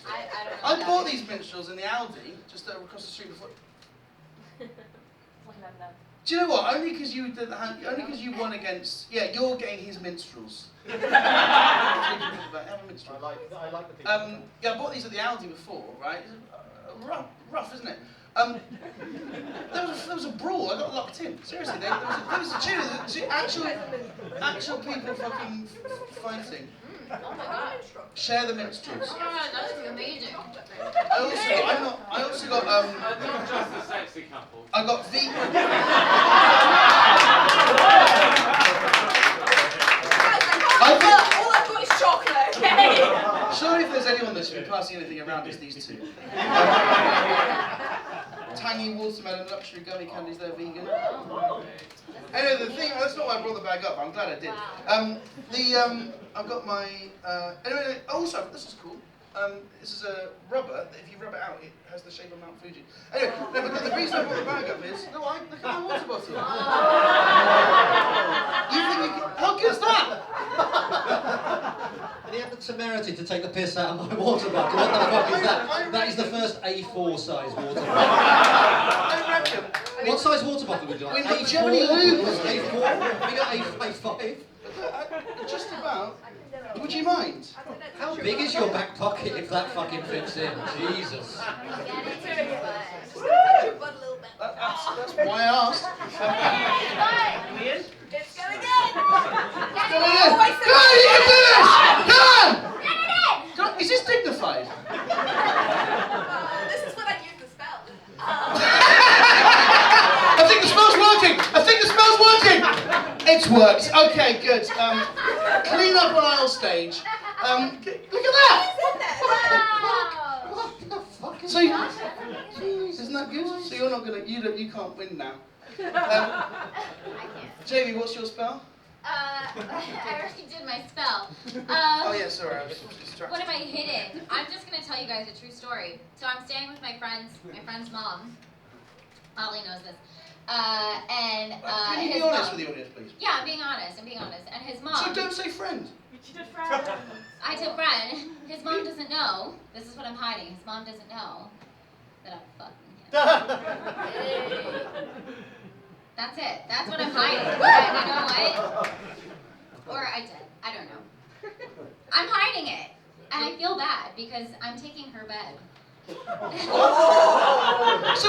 Speaker 1: I bought these minstrels in the Aldi just across the street before. Do you know what? Only because you won against. Yeah, you're getting his minstrels. Have a minstrel.
Speaker 3: I like the people.
Speaker 1: Yeah, I bought these at the Aldi before, right? Rough, isn't it? There was a brawl. I got locked in. Seriously, there was two actual people fucking fighting.
Speaker 2: Oh my god.
Speaker 1: Share the minstrels.
Speaker 4: Oh, that's amazing.
Speaker 1: I also got
Speaker 7: Not just a sexy couple.
Speaker 1: I got vegan.
Speaker 2: All I've got is chocolate, okay?
Speaker 1: Sorry if there's anyone that should be passing anything around, it's these two. Tangy watermelon luxury gummy candies, they're vegan. Anyway, the thing, that's not why I brought the bag up, I'm glad I did. I've got my, anyway, also, this is cool. This is a rubber that if you rub it out, it has the shape of Mount Fuji. Anyway, no, but the reason I brought the bag up is, look at my water bottle. You think you can, how good's that?
Speaker 3: And he had the temerity to take the piss out of my water bottle. What the fuck is that? That is the first A4 size water bottle.
Speaker 1: I reckon.
Speaker 3: What size water bottle would you like?
Speaker 1: We generally
Speaker 3: A4?
Speaker 1: lose.
Speaker 3: A4? We got A5.
Speaker 1: Just about. Would you mind?
Speaker 3: How big is your back pocket if that fucking fits in? Jesus.
Speaker 4: Get it to your butt.
Speaker 2: Touch your butt a little bit.
Speaker 1: That's why I asked.
Speaker 2: It's going in!
Speaker 1: Come on in! Come on, you can do this! Come on! Is this dignified?
Speaker 2: This is when I use the spell.
Speaker 1: I think the spell's working! It's worked. Okay, good. Clean up on aisle stage. Look at that!
Speaker 4: Wow.
Speaker 3: What the fuck is
Speaker 1: So,
Speaker 3: that?
Speaker 1: isn't that good? So you're not gonna, you can't win now.
Speaker 4: I can't.
Speaker 1: Jamie, what's your spell?
Speaker 4: I already did my spell.
Speaker 1: Oh yeah, sorry, I was distracted.
Speaker 4: What am I hidden? I'm just gonna tell you guys a true story. So I'm staying with my friend's mom. Ollie knows this.
Speaker 1: Can you
Speaker 4: his
Speaker 1: be honest
Speaker 4: mom.
Speaker 1: with the audience, please?
Speaker 4: Yeah, I'm being honest. And his mom.
Speaker 1: So don't say friend.
Speaker 4: I tell Fred, his mom doesn't know. This is what I'm hiding. His mom doesn't know that I'm fucking him. That's it. That's what I'm hiding. But you know what? Or I did. I don't know. I'm hiding it. And I feel bad because I'm taking her bed.
Speaker 1: So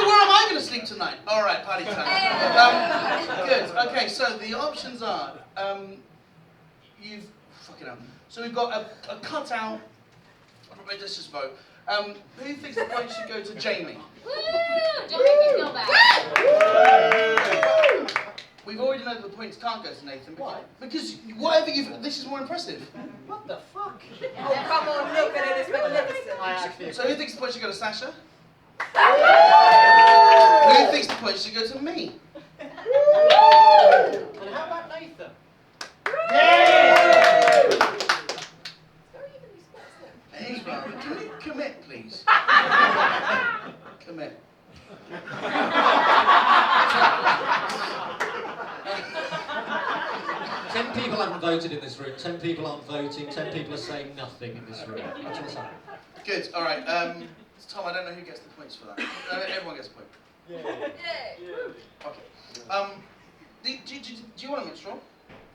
Speaker 1: where am I going to sleep tonight? All right, party time. Good. Okay, so the options are, fucking hell. So we've got a cutout. Let's just vote. Who thinks the point should go to Jamie?
Speaker 4: Woo! Don't make me feel bad.
Speaker 1: We've already know that the points can't go to Nathan.
Speaker 3: Why?
Speaker 1: Because whatever you've, this is more impressive.
Speaker 3: What the fuck?
Speaker 2: Oh, come on, Nathan, it is magnificent.
Speaker 3: I actually
Speaker 1: So who thinks the point should go to Sasha? Who thinks the point should go to me?
Speaker 3: And how about Nathan?
Speaker 1: Hey, brother, commit, please. Commit.
Speaker 3: 10 people haven't voted in this room. 10 people aren't voting. 10 people are saying nothing in this room. That's what's happening.
Speaker 1: Good. All right. Tom, I don't know who gets the points for that. Everyone gets a point.
Speaker 2: Yay.
Speaker 1: Okay. Do you want a minstrel?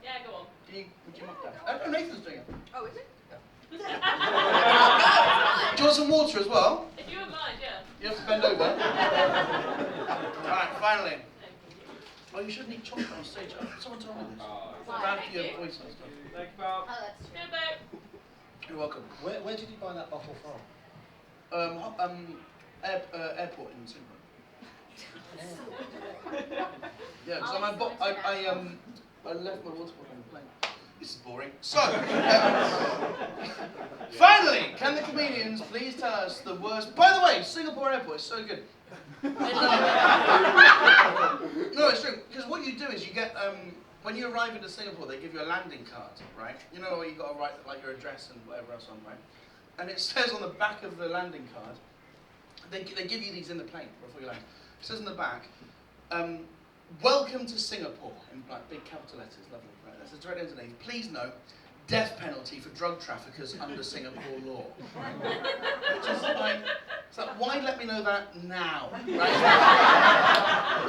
Speaker 8: Yeah, go on.
Speaker 1: Would you want that? Oh, Nathan's doing it.
Speaker 2: Oh, is it?
Speaker 1: Do you want some water as well?
Speaker 8: If you wouldn't mind, yeah.
Speaker 1: You have to bend over. All right. Finally. Oh, you shouldn't eat chocolate on stage. Someone told me this. It's bad for your voice and stuff.
Speaker 7: Thank you, Bob.
Speaker 4: Oh, that's true.
Speaker 8: Good boat.
Speaker 1: You're welcome.
Speaker 3: Where did you buy that bottle from?
Speaker 1: Airport in Singapore. Yeah, because I left my water bottle on the plane. This is boring. So, finally, can the comedians please tell us the worst? By the way, Singapore Airport is so good. No, it's true. Because what you do is you get when you arrive into Singapore, they give you a landing card, right? You know where you got to write like your address and whatever else on, right? And it says on the back of the landing card, they give you these in the plane before you land. It says on the back, "Welcome to Singapore," in like big capital letters, lovely, right? That's direct underneath. Please note, death penalty for drug traffickers under Singapore law. Which is like, it's like, why let me know that now? Right?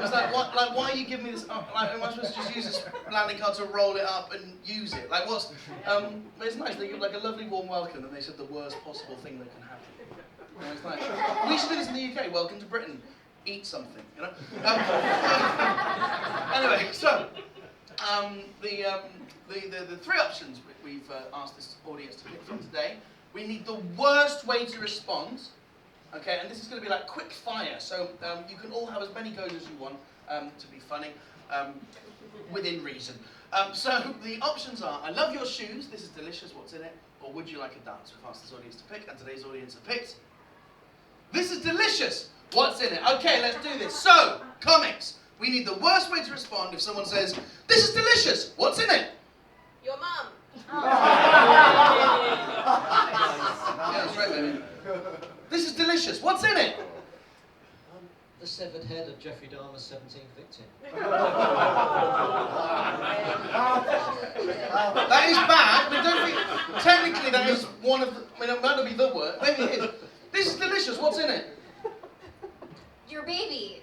Speaker 1: It's like, what? Like, why are you giving me this? Like, am I supposed to just use this landing card to roll it up and use it? Like, what's? But it's nice. They give like a lovely warm welcome, and they said the worst possible thing that can happen. And it's like, we should do this in the UK. Welcome to Britain. Eat something, you know. Anyway, so the three options we've asked this audience to pick from today. We need the worst way to respond. Okay, and this is going to be like quick fire, so you can all have as many goes as you want to be funny, within reason. So the options are: I love your shoes. This is delicious. What's in it? Or would you like a dance? We've asked this audience to pick, and today's audience have picked. This is delicious. What's in it? Okay, let's do this. So, comics. We need the worst way to respond if someone says, "This is delicious. What's in it?"
Speaker 2: Your mum.
Speaker 1: Yeah, that's right, baby. This is delicious. What's in it?
Speaker 3: The severed head of Jeffrey Dahmer's 17th victim.
Speaker 1: That is bad, but don't think, technically that is one of the, I mean, that would be the word. Maybe it is. This is delicious. What's in it?
Speaker 4: Your baby.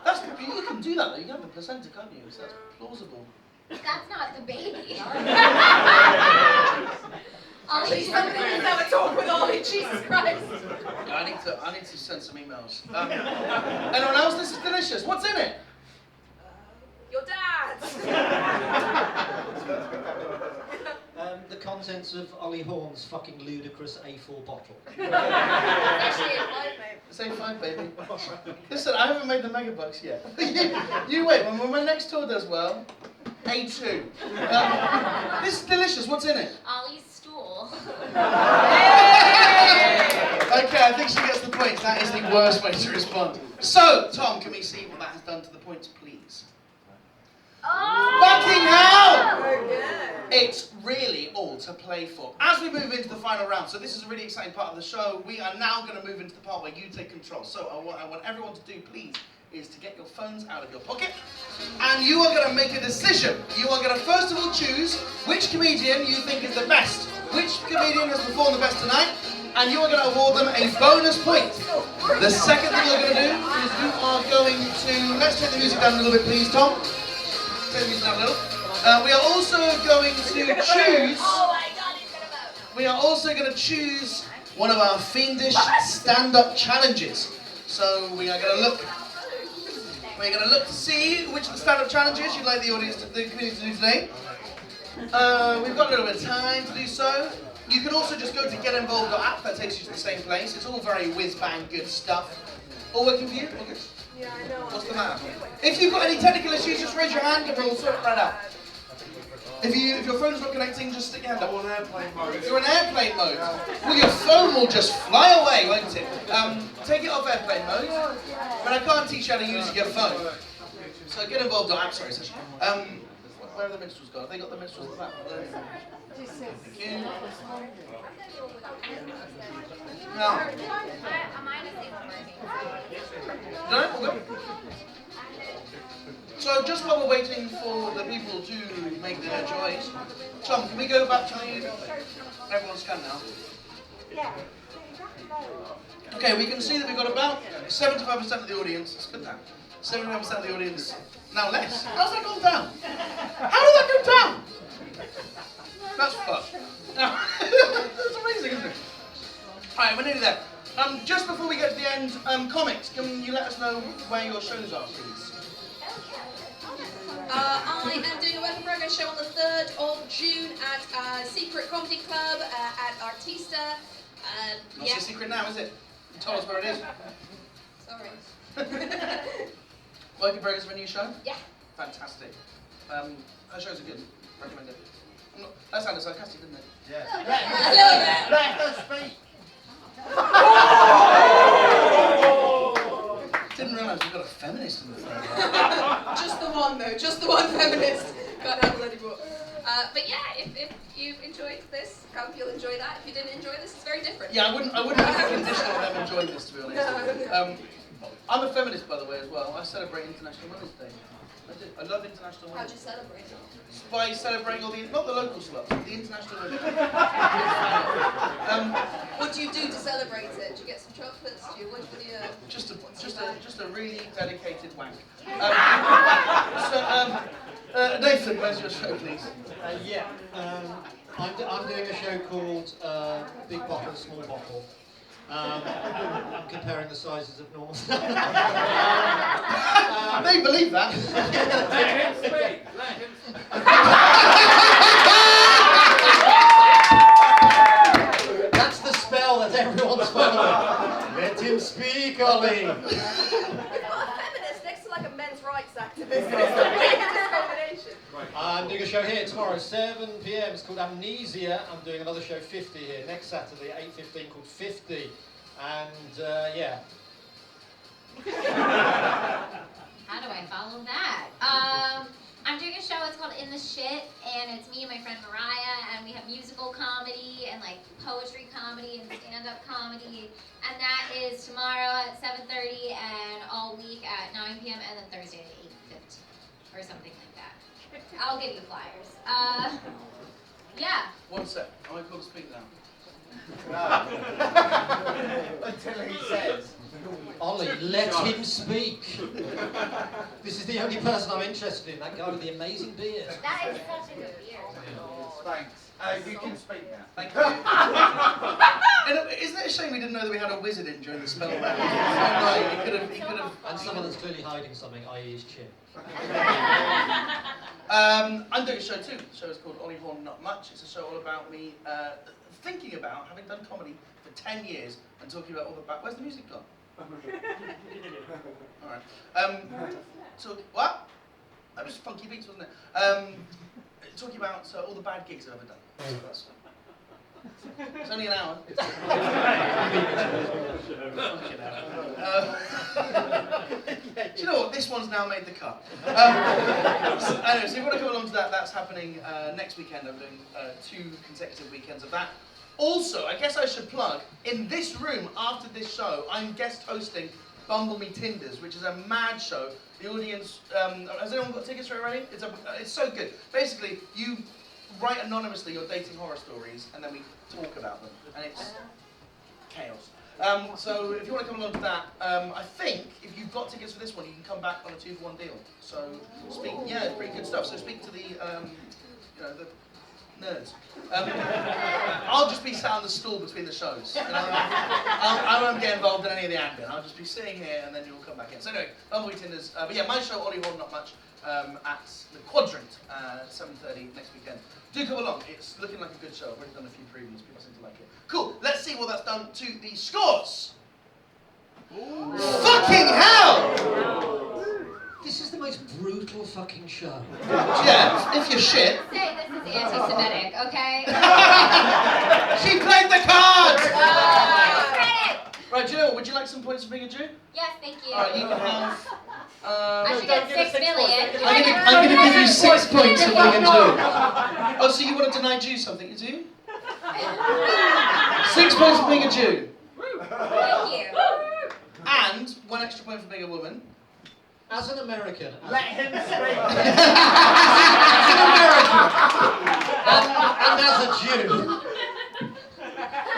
Speaker 1: That's, you can do that though. You can have the placenta, can't you? So that's plausible.
Speaker 4: That's not the baby.
Speaker 2: Please have a talk with Ollie, Jesus Christ.
Speaker 1: Yeah, I need to send some emails. Anyone else? This is delicious. What's in it?
Speaker 2: Your dad.
Speaker 3: The contents of Ollie Horn's fucking ludicrous A4 bottle.
Speaker 2: Actually, a five, mate.
Speaker 1: Say five, baby. Listen, I haven't made the megabucks yet. you wait. When my next tour does well, A2. This is delicious. What's in it?
Speaker 4: Ollie's stool.
Speaker 1: Okay, I think she gets the points. That is the worst way to respond. So, Tom, can we see what that has done to the points, please?
Speaker 4: Oh!
Speaker 1: Fucking hell!
Speaker 2: Okay.
Speaker 1: It's really all to play for. As we move into the final round, so this is a really exciting part of the show, we are now going to move into the part where you take control. So what I want everyone to do, please, is to get your phones out of your pocket and and you are going to make a decision. You are going to first of all choose which comedian you think is the best, which comedian has performed the best tonight, and you are going to award them a bonus point. The second thing you're going to do is you are going to, let's take the music down a little bit please, Tom. Take the music down a little. We are also going to choose, we are also going to choose one of our fiendish stand-up challenges. So we are going to look, we're going to look to see which of the stand-up challenges you'd like the audience, the community to do today. We've got a little bit of time to do so. You can also just go to getinvolved.app, that takes you to the same place. It's all very whiz-bang good stuff. All working for you? All good?
Speaker 2: Yeah, I know.
Speaker 1: What's the matter? If you've got any technical issues, just raise your hand and we'll sort it right out. If your phone's not connecting, just stick your hand up.
Speaker 7: I'm on airplane mode.
Speaker 1: You're in airplane mode. Well, your phone will just fly away, won't it? Take it off airplane mode. But I can't teach you how to use your phone. So getinvolved.app, sorry, session. Where are the minstrels gone? Have they got the minstrels at the back? Thank you. Now,
Speaker 4: Mine isn't working.
Speaker 1: no? Okay. So just while we're waiting for the people to make their choice, Tom, can we go back to everyone's scan now? Okay, we can see that we've got about 75% of the audience. It's good now. 75% of the audience. Now less. How's that gone down? How did that go down? That's fun. That's amazing, isn't it? Alright, we're nearly there. Just before we get to the end, comics, can you let us know where your shows are, please?
Speaker 2: I am doing a work in progress show on the 3rd of June at Secret Comedy Club at Artista.
Speaker 1: Not so secret now, is it? You told us where it is.
Speaker 2: Sorry.
Speaker 1: Work in progress of a new show?
Speaker 2: Yeah.
Speaker 1: Fantastic. Her shows are good. Recommend it. That sounded sarcastic, didn't it?
Speaker 3: Yeah.
Speaker 2: A little bit.
Speaker 3: Let her speak.
Speaker 1: Didn't realise we've got a feminist in the front.
Speaker 2: Just the one though, just the one feminist. Can't handle anymore. But yeah, if you enjoyed this, hope you'll enjoy that. If you didn't enjoy this, it's very different.
Speaker 1: Yeah, I wouldn't make a condition on them enjoying this, to be honest.
Speaker 2: No.
Speaker 1: I'm a feminist, by the way, as well. I celebrate International Women's Day. I do. I love International
Speaker 2: How'd
Speaker 1: Women's
Speaker 2: you celebrate it?
Speaker 1: By celebrating all the, not the local sluts, the international women.
Speaker 2: What do you do to celebrate it? Do you get some chocolates? Do you what do you?
Speaker 1: Just a really dedicated wank. Nathan, where's your show, please?
Speaker 3: I'm doing a show called Big Bottle, Small Bottle. I'm comparing the sizes of normal.
Speaker 1: They believe that.
Speaker 7: Let him speak. Let him speak.
Speaker 3: That's the spell that everyone's following. Let him speak, Ollie.
Speaker 2: We've got a feminist next to like a men's rights activist. It's the weirdest combination.
Speaker 3: I'm doing a show here tomorrow, 7 p.m. It's called Amnesia. I'm doing another show, 50, here next Saturday, 8:15, called 50. And yeah.
Speaker 4: How do I follow that? I'm doing a show, it's called In the Shit, and it's me and my friend Mariah, and we have musical comedy and like poetry comedy and stand-up comedy, and that is tomorrow at 7:30 and all week at 9 p.m. and then Thursday at 8:15 or something like that. I'll give you flyers. Yeah.
Speaker 1: One sec. I might call the speak now.
Speaker 3: Until he says, Ollie, let him speak. This is the only person I'm interested in, that guy with the amazing beard.
Speaker 4: That is such a good beer.
Speaker 7: Thanks. You can speak now.
Speaker 1: Thank you. And isn't it a shame we didn't know that we had a wizard in during the spell round? He could have.
Speaker 3: And someone that's clearly hiding something, i.e. his chin.
Speaker 1: I'm doing a show too. The show is called Ollie Horn Not Much. It's a show all about me thinking about having done comedy for 10 years and talking about all the bad. Where's the music gone? All right. So what? That was funky beats, wasn't it? Talking about all the bad gigs I've ever done. So that's, it's only an hour. Do you know what? This one's now made the cut. Anyway, so if you want to come along to that, that's happening next weekend. I'm doing 2 consecutive weekends of that. Also, I guess I should plug, in this room after this show, I'm guest hosting Bumble Me Tinders, which is a mad show The audience, has anyone got tickets for it already? It's so good. Basically, you write anonymously your dating horror stories, and then we talk about them, and it's chaos. So if you want to come along to that, I think if you've got tickets for this one, you can come back on a 2-for-1 deal. So yeah, it's pretty good stuff. So speak to the, the nerds. I'll just be sat on the stool between the shows. I won't get involved in any of the admin. I'll just be sitting here, and then you'll come back in. So anyway, Bumblebee Tinders. But yeah, my show, Ollie Hall, Not Much, at the Quadrant, 7:30 next weekend. Do come along. It's looking like a good show. I've already done a few previews. People seem to like it. Cool. Let's see what that's done to the scores. Ooh. Fucking hell!
Speaker 3: This is the most brutal fucking show.
Speaker 1: Yeah, if you're shit.
Speaker 4: Say this is anti-Semitic, okay?
Speaker 1: She played the cards!
Speaker 4: Credit!
Speaker 1: Right, Jill, would you like some points for being a Jew?
Speaker 4: Yes, thank you.
Speaker 1: Alright, you can have...
Speaker 4: I should get 6 million.
Speaker 1: I'm going to give you 6 points for being a Jew. Oh, so you want to deny Jews something, you do? 6 points for being a Jew.
Speaker 4: Thank you.
Speaker 1: And 1 extra point for being a woman.
Speaker 3: As an American.
Speaker 7: Let him speak.
Speaker 3: As an American. And as a Jew.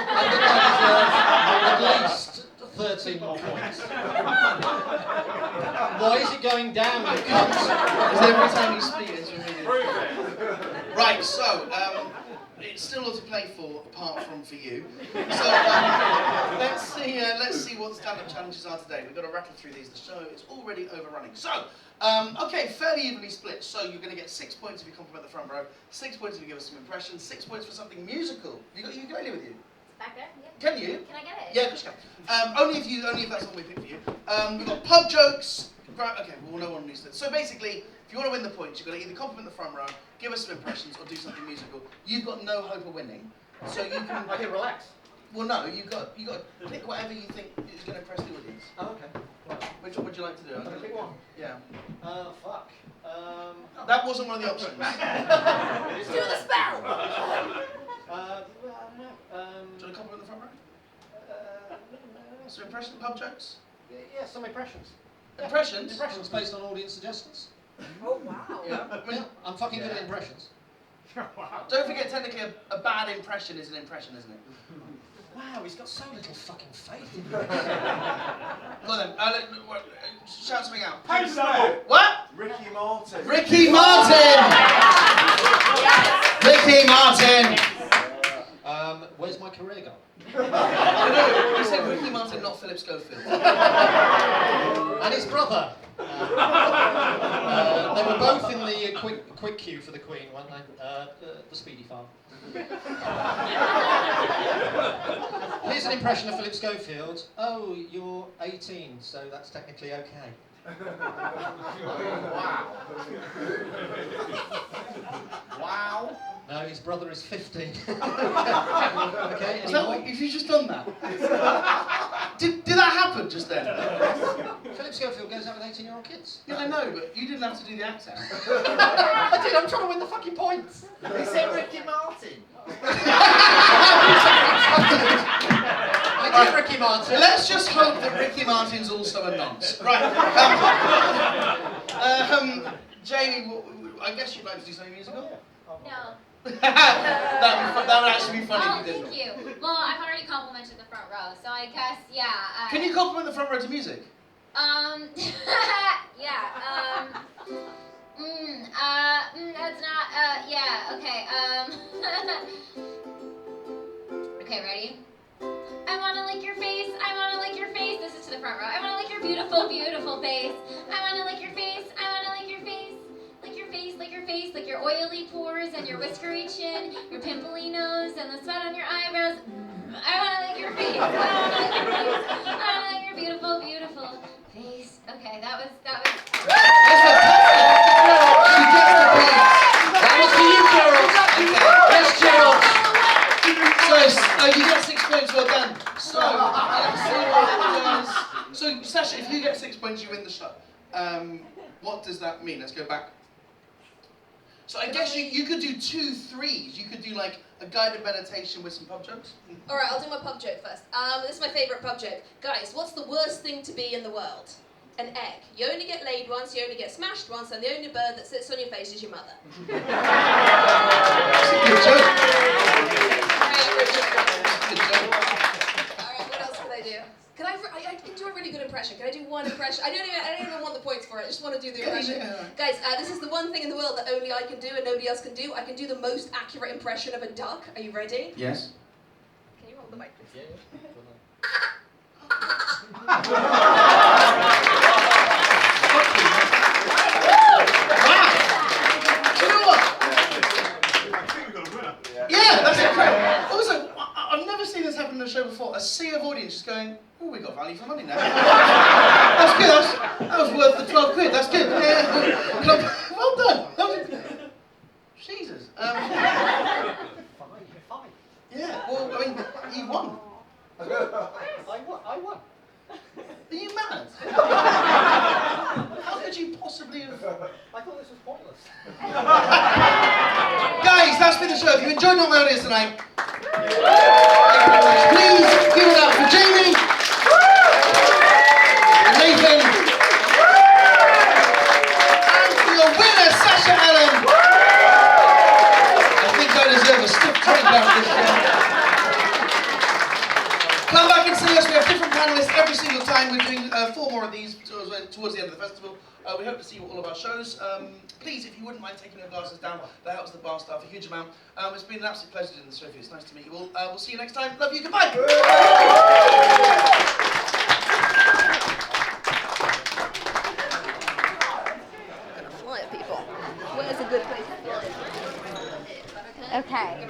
Speaker 3: I think I deserve at least 13 more points. Why is it going down, you cunt?
Speaker 1: Because every time you speak, it's really...
Speaker 7: Prove it.
Speaker 1: Right, so, it's still all to play for, apart from for you. So, let's see what stand-up challenges are today. We've got to rattle through these. The show is already overrunning. So, okay, fairly evenly split. So you're going to get 6 points if you compliment the front row, 6 points if you give us some impressions, 6 points for something musical. You got your ukulele with you?
Speaker 4: Back there? Yeah.
Speaker 1: Can you?
Speaker 4: Can I get it?
Speaker 1: Yeah, of course you can. Only if that's what we pick for you. We've got pub jokes. Right, okay, well, no one needs that. So basically, if you want to win the points, you've got to either compliment the front row, give us some impressions, or do something musical. You've got no hope of winning, so you can.
Speaker 7: I can relax.
Speaker 1: Well, no, you got to pick whatever you think is going to impress the audience.
Speaker 3: Oh, okay. Right.
Speaker 1: Which one would you like to do?
Speaker 3: I'm gonna pick one.
Speaker 1: Yeah.
Speaker 3: Fuck.
Speaker 1: That wasn't one of the options.
Speaker 2: Do the spell!
Speaker 3: I don't know.
Speaker 1: Do you want to compliment the front row? So impression, pub jokes?
Speaker 3: Yeah, some impressions.
Speaker 1: Impressions?
Speaker 3: Impressions based on audience suggestions.
Speaker 2: Oh, wow.
Speaker 1: Yeah. I mean,
Speaker 3: Yeah, I'm fucking good at impressions.
Speaker 1: don't forget, technically, a bad impression is an impression, isn't it?
Speaker 3: Wow, he's got so little fucking faith in me.
Speaker 1: Go on then. Shout something out.
Speaker 7: Hey, Snow.
Speaker 1: What?
Speaker 7: Ricky Martin.
Speaker 1: Ricky Martin! Ricky Martin!
Speaker 3: Where's my career gone?
Speaker 1: No, you said Ricky Martin, not Philip Schofield.
Speaker 3: And his brother. They were both in the quick queue for the Queen, weren't they? The Speedy Farm. Here's an impression of Philip Schofield. Oh, you're 18, so that's technically okay.
Speaker 7: Wow. Wow.
Speaker 3: No, his brother is 15. Okay,
Speaker 1: Is that what, have you just done that? did that happen just then?
Speaker 3: Philip Schofield goes out with 18-year-old kids.
Speaker 1: Yeah, I know, but you didn't have to do the accent.
Speaker 3: I did, I'm trying to win the fucking points.
Speaker 7: He said Ricky Martin.
Speaker 3: I did Ricky Martin.
Speaker 1: Let's just hope that Ricky Martin's also a nonce. Right. Jamie, I guess you'd like to do something musical?
Speaker 4: No.
Speaker 1: that would actually be funny
Speaker 4: Oh,
Speaker 1: if you didn't.
Speaker 4: thank you. Well, I've already complimented the front row, so I guess, yeah.
Speaker 1: Can you compliment the front row to music?
Speaker 4: Yeah, that's not, yeah, okay, okay, ready? I wanna lick your face, I wanna lick your face. This is to the front row. I wanna lick your beautiful, beautiful face. I wanna lick your face, I wanna lick your face. Lick your face, lick your face, lick your oily pores and your whiskery chin, your pimply nose and the sweat on your eyebrows. I wanna lick your face, I wanna lick your face. I wanna lick your beautiful, beautiful face. Okay, that was.
Speaker 1: That's fantastic. That was for you, Gerald. Yes, Gerald. So, you get 6 points, well done. So, let's see what it does. So, Sasha, if you get 6 points, you win the show. What does that mean? Let's go back. So I guess you could do 2 threes. You could do like a guided meditation with some pub jokes.
Speaker 2: Alright, I'll do my pub joke first. This is my favourite pub joke. Guys, what's the worst thing to be in the world? an egg. You only get laid once, you only get smashed once, and the only bird that sits on your face is your mother.
Speaker 1: Good joke. Good joke.
Speaker 2: Alright, what else can I do? I can do a really good impression. Can I do one impression? I don't even want the points for it. I just want to do the impression. Guys, this is the one thing in the world that only I can do and nobody else can do. I can do the most accurate impression of a duck. Are you ready?
Speaker 1: Yes.
Speaker 2: Can you hold the mic, please?
Speaker 1: You know what?
Speaker 5: I think we got a winner.
Speaker 1: Yeah, that's it. Also, I've never seen this happen in a show before. A sea of audience just going, oh, we got value for money now. That's good. That was worth the 12 quid. That's good. Yeah. Well done. Jesus. Yeah, well, I mean, you won.
Speaker 3: I won.
Speaker 1: Are you mad? How could you possibly have...
Speaker 3: I thought this was pointless.
Speaker 1: Guys, that's been the show. If you enjoyed my audience tonight, please give it up for Jamie, Nathan, and for your winner, Sasha Allen. I think I deserve a stiff drink after this show. Come back and see us. We have different panellists every single time. We're doing 4 more of these towards the end of the festival. We hope to see you at all of our shows. Please, if you wouldn't mind taking your glasses down, that helps the bar staff a huge amount. It's been an absolute pleasure doing this show for you. It's nice to meet you all. We'll see you next time. Love you. Goodbye. I'm gonna fly at people. Where's a good place to fly?
Speaker 4: Okay.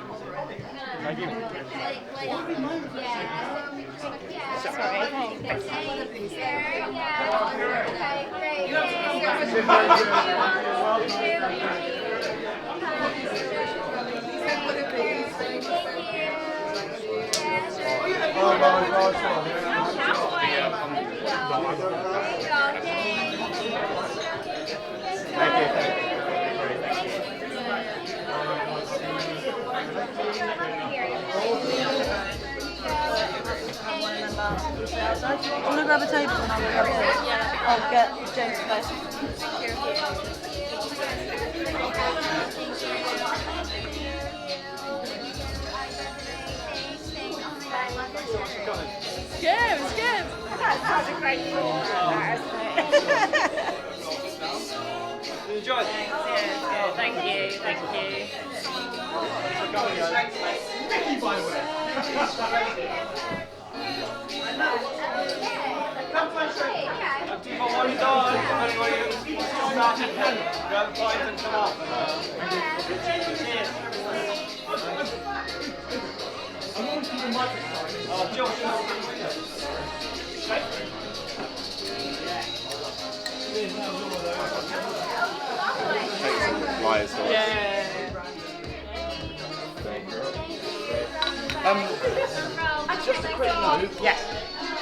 Speaker 6: I'm gonna grab a table and I'll get James first. Thank you. Yeah, it was good. That's such a great thought.
Speaker 9: You enjoyed it?
Speaker 6: Yeah, it's good. Thank you. Thank you.
Speaker 5: Mickey, by the way.
Speaker 9: People want to die. Anybody who's started grab a pint and come up. Cheers. Oh, Josh. Just a quick note.
Speaker 6: Yeah.